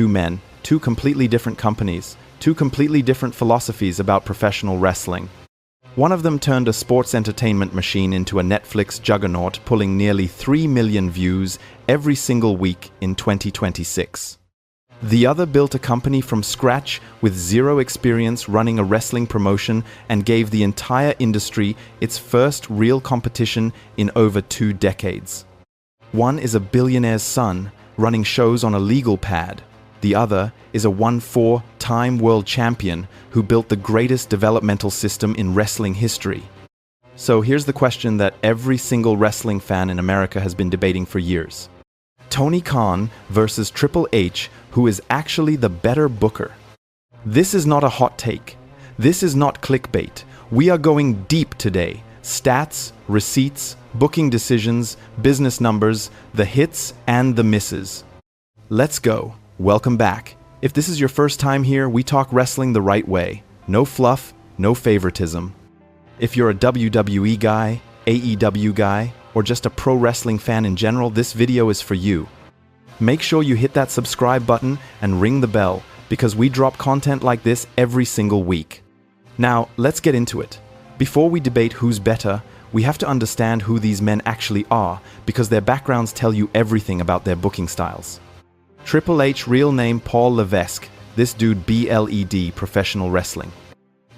two men, two completely different companies, two completely different philosophies about professional wrestling. One of them turned a sports entertainment machine into a Netflix juggernaut, pulling nearly 3 million views every single week in 2026. The other built a company from scratch with zero experience running a wrestling promotion and gave the entire industry its first real competition in over 2 decades. One is a billionaire's son running shows on a legal pad. The other is a 4-time world champion who built the greatest developmental system in wrestling history. So here's the question that every single wrestling fan in America has been debating for years. Tony Khan versus Triple H, who is actually the better booker? This is not a hot take. This is not clickbait. We are going deep today. Stats, receipts, booking decisions, business numbers, the hits and the misses. Let's go. Welcome back. If this is your first time here, we talk wrestling the right way. No fluff, no favoritism. If you're a WWE guy, AEW guy, or just a pro wrestling fan in general, this video is for you. Make sure you hit that subscribe button and ring the bell, because we drop content like this every single week. Now, let's get into it. Before we debate who's better, we have to understand who these men actually are, because their backgrounds tell you everything about their booking styles. Triple H, real name Paul Levesque, this dude BLED, professional wrestling.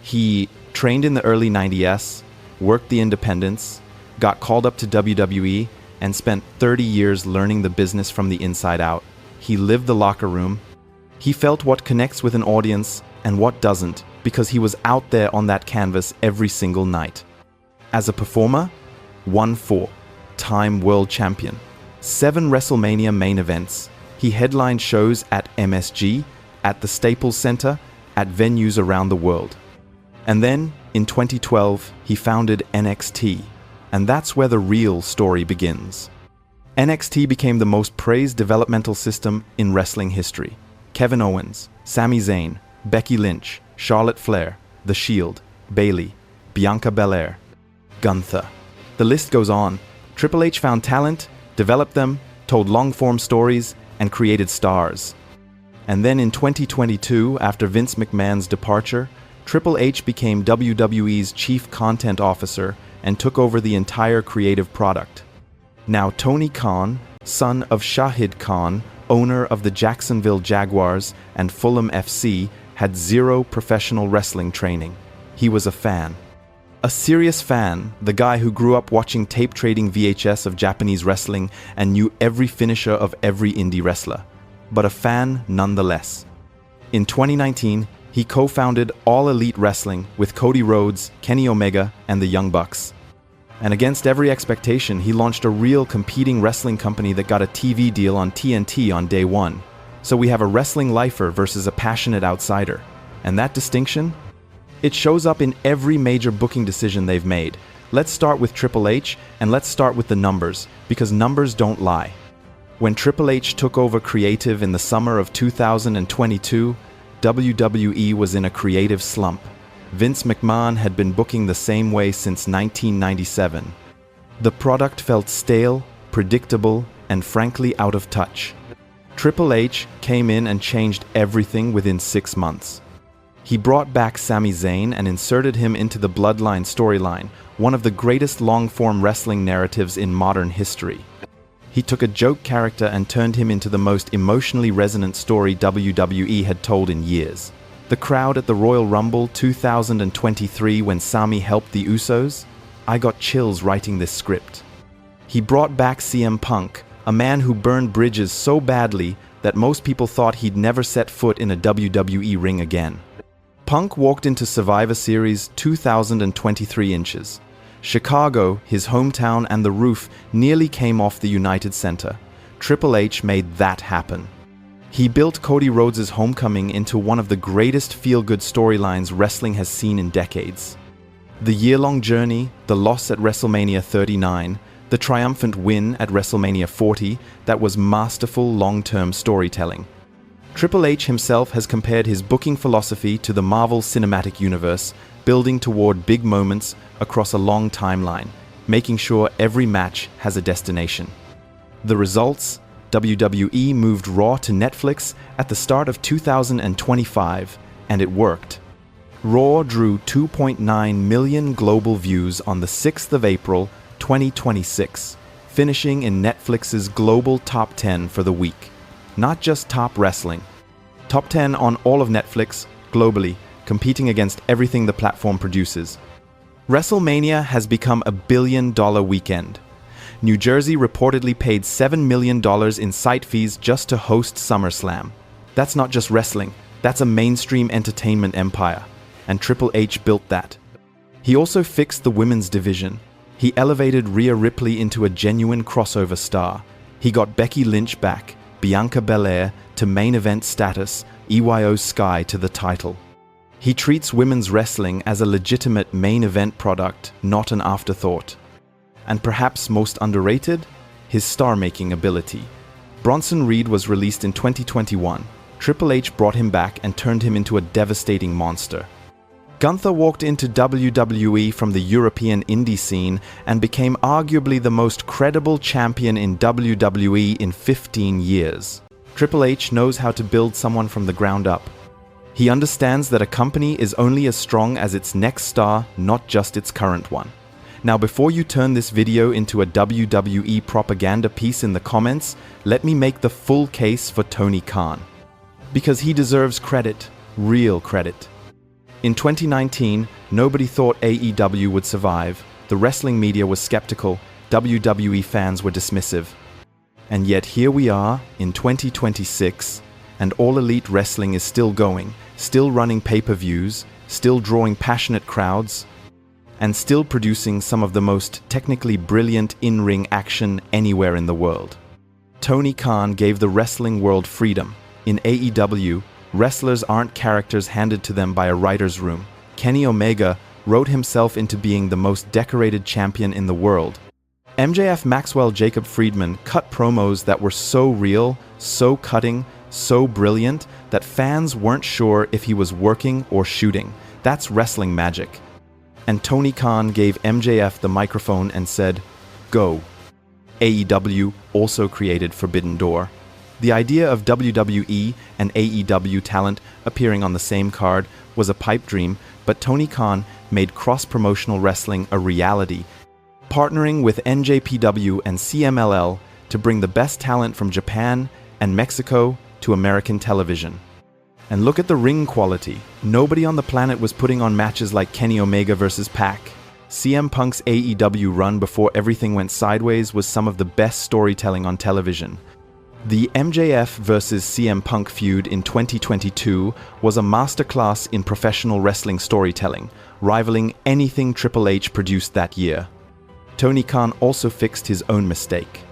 He trained in the early 90s, worked the independents, got called up to WWE, and spent 30 years learning the business from the inside out. He lived the locker room. He felt what connects with an audience and what doesn't, because he was out there on that canvas every single night. As a performer, 4-time world champion, 7 WrestleMania main events. He headlined shows at MSG, at the Staples Center, at venues around the world. And then, in 2012, he founded NXT. And that's where the real story begins. NXT became the most praised developmental system in wrestling history. Kevin Owens, Sami Zayn, Becky Lynch, Charlotte Flair, The Shield, Bayley, Bianca Belair, Gunther. The list goes on. Triple H found talent, developed them, told long-form stories, and created stars. And then in 2022, after Vince McMahon's departure, Triple H became WWE's chief content officer and took over the entire creative product. Now Tony Khan, son of Shahid Khan, owner of the Jacksonville Jaguars and Fulham FC, had zero professional wrestling training. He was a fan. A serious fan, the guy who grew up watching tape-trading VHS of Japanese wrestling and knew every finisher of every indie wrestler. But a fan nonetheless. In 2019, he co-founded All Elite Wrestling with Cody Rhodes, Kenny Omega, and the Young Bucks. And against every expectation, he launched a real competing wrestling company that got a TV deal on TNT on day one. So we have a wrestling lifer versus a passionate outsider. And that distinction? It shows up in every major booking decision they've made. Let's start with Triple H, and let's start with the numbers, because numbers don't lie. When Triple H took over creative in the summer of 2022, WWE was in a creative slump. Vince McMahon had been booking the same way since 1997. The product felt stale, predictable, and frankly out of touch. Triple H came in and changed everything within 6 months. He brought back Sami Zayn and inserted him into the Bloodline storyline, one of the greatest long-form wrestling narratives in modern history. He took a joke character and turned him into the most emotionally resonant story WWE had told in years. The crowd at the Royal Rumble 2023 when Sami helped the Usos? I got chills writing this script. He brought back CM Punk, a man who burned bridges so badly that most people thought he'd never set foot in a WWE ring again. Punk walked into Survivor Series 2,023 inches. Chicago, his hometown, and the roof nearly came off the United Center. Triple H made that happen. He built Cody Rhodes' homecoming into one of the greatest feel-good storylines wrestling has seen in decades. The year-long journey, the loss at WrestleMania 39, the triumphant win at WrestleMania 40, that was masterful long-term storytelling. Triple H himself has compared his booking philosophy to the Marvel Cinematic Universe, building toward big moments across a long timeline, making sure every match has a destination. The results? WWE moved Raw to Netflix at the start of 2025, and it worked. Raw drew 2.9 million global views on the 6th of April, 2026, finishing in Netflix's global top 10 for the week. Not just top wrestling. Top 10 on all of Netflix, globally, competing against everything the platform produces. WrestleMania has become a billion-dollar weekend. New Jersey reportedly paid $7 million in site fees just to host SummerSlam. That's not just wrestling, that's a mainstream entertainment empire. And TripleH built that. He also fixed the women's division. He elevated Rhea Ripley into a genuine crossover star. He got Becky Lynch back, Bianca Belair to main event status, Io Sky to the title. He treats women's wrestling as a legitimate main event product, not an afterthought. And perhaps most underrated, his star-making ability. Bronson Reed was released in 2021. TripleH brought him back and turned him into a devastating monster. Gunther walked into WWE from the European indie scene and became arguably the most credible champion in WWE in 15 years. TripleH knows how to build someone from the ground up. He understands that a company is only as strong as its next star, not just its current one. Now, before you turn this video into a WWE propaganda piece in the comments, let me make the full case for Tony Khan. Because he deserves credit, real credit. In 2019, nobody thought AEW would survive. The wrestling media was skeptical, WWE fans were dismissive. And yet here we are, in 2026, and All Elite Wrestling is still going, still running pay-per-views, still drawing passionate crowds, and still producing some of the most technically brilliant in-ring action anywhere in the world. Tony Khan gave the wrestling world freedom. In AEW, wrestlers aren't characters handed to them by a writer's room. Kenny Omega wrote himself into being the most decorated champion in the world. MJF Maxwell Jacob Friedman cut promos that were so real, so cutting, so brilliant that fans weren't sure if he was working or shooting. That's wrestling magic. And Tony Khan gave MJF the microphone and said, "Go." AEW also created Forbidden Door. The idea of WWE and AEW talent appearing on the same card was a pipe dream, but Tony Khan made cross-promotional wrestling a reality, partnering with NJPW and CMLL to bring the best talent from Japan and Mexico to American television. And look at the ring quality. Nobody on the planet was putting on matches like Kenny Omega versus Pac. CM Punk's AEW run before everything went sideways was some of the best storytelling on television. The MJF versus CM Punk feud in 2022 was a masterclass in professional wrestling storytelling, rivaling anything TripleH produced that year. Tony Khan also fixed his own mistake.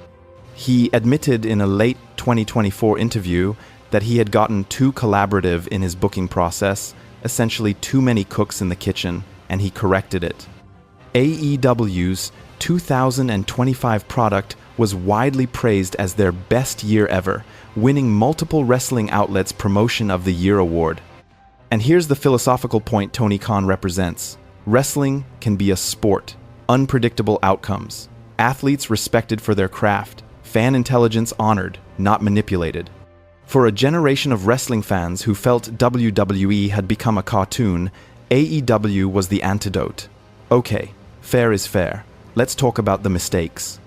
He admitted in a late 2024 interview that he had gotten too collaborative in his booking process, essentially too many cooks in the kitchen, and he corrected it. AEW's 2025 product was widely praised as their best year ever, winning multiple wrestling outlets' Promotion of the Year award. And here's the philosophical point Tony Khan represents. Wrestling can be a sport, unpredictable outcomes, athletes respected for their craft, fan intelligence honored, not manipulated. For a generation of wrestling fans who felt WWE had become a cartoon, AEW was the antidote. Okay, fair is fair. Let's talk about the mistakes.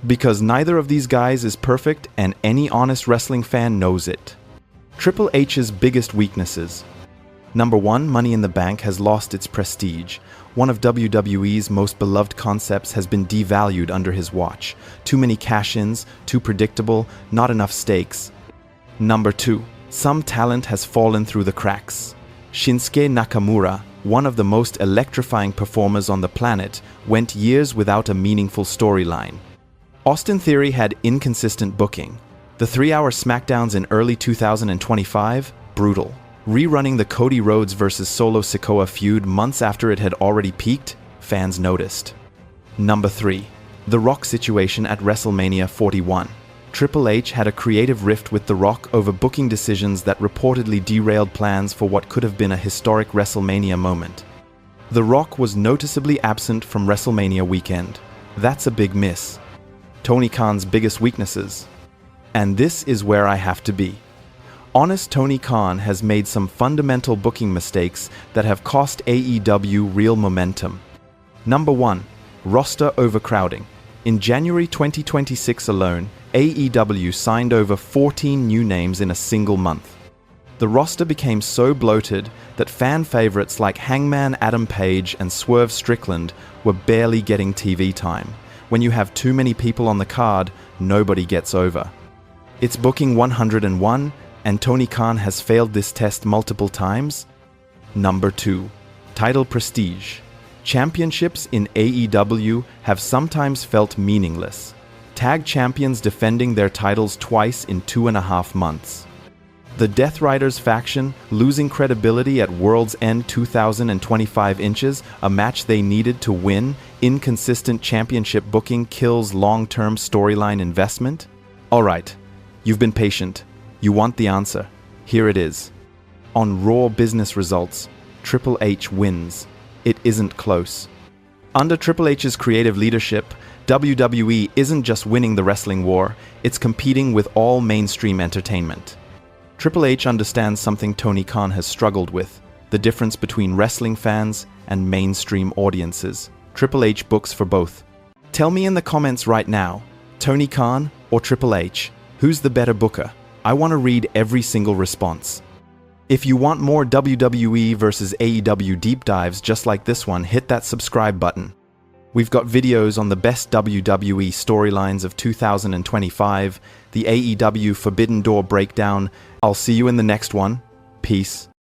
Because neither of these guys is perfect and any honest wrestling fan knows it. Triple H's biggest weaknesses. Number 1, Money in the Bank has lost its prestige. One of WWE's most beloved concepts has been devalued under his watch. Too many cash-ins, too predictable, not enough stakes. Number 2, some talent has fallen through the cracks. Shinsuke Nakamura, one of the most electrifying performers on the planet, went years without a meaningful storyline. Austin Theory had inconsistent booking. The 3-hour SmackDowns in early 2025, brutal. Rerunning the Cody Rhodes vs. Solo Sikoa feud months after it had already peaked, fans noticed. Number 3, The Rock situation at WrestleMania 41. Triple H had a creative rift with The Rock over booking decisions that reportedly derailed plans for what could have been a historic WrestleMania moment. The Rock was noticeably absent from WrestleMania weekend. That's a big miss. Tony Khan's biggest weaknesses. And this is where I have to be. Honest Tony Khan has made some fundamental booking mistakes that have cost AEW real momentum. Number 1. Roster overcrowding. In January 2026 alone, AEW signed over 14 new names in a single month. The roster became so bloated that fan favorites like Hangman Adam Page and Swerve Strickland were barely getting TV time. When you have too many people on the card, nobody gets over. It's booking 101, and Tony Khan has failed this test multiple times. Number 2. Title prestige. Championships in AEW have sometimes felt meaningless. Tag champions defending their titles twice in 2.5 months. The Death Riders faction losing credibility at World's End 2025 inches, a match they needed to win. Inconsistent championship booking kills long-term storyline investment. Alright, you've been patient. You want the answer. Here it is. On Raw business results, TripleH wins. It isn't close. Under Triple H's creative leadership, WWE isn't just winning the wrestling war, it's competing with all mainstream entertainment. Triple H understands something Tony Khan has struggled with, the difference between wrestling fans and mainstream audiences. Triple H books for both. Tell me in the comments right now, Tony Khan or Triple H, who's the better booker? I want to read every single response. If you want more WWE versus AEW deep dives just like this one, hit that subscribe button. We've got videos on the best WWE storylines of 2025, the AEW Forbidden Door breakdown. I'll see you in the next one. Peace.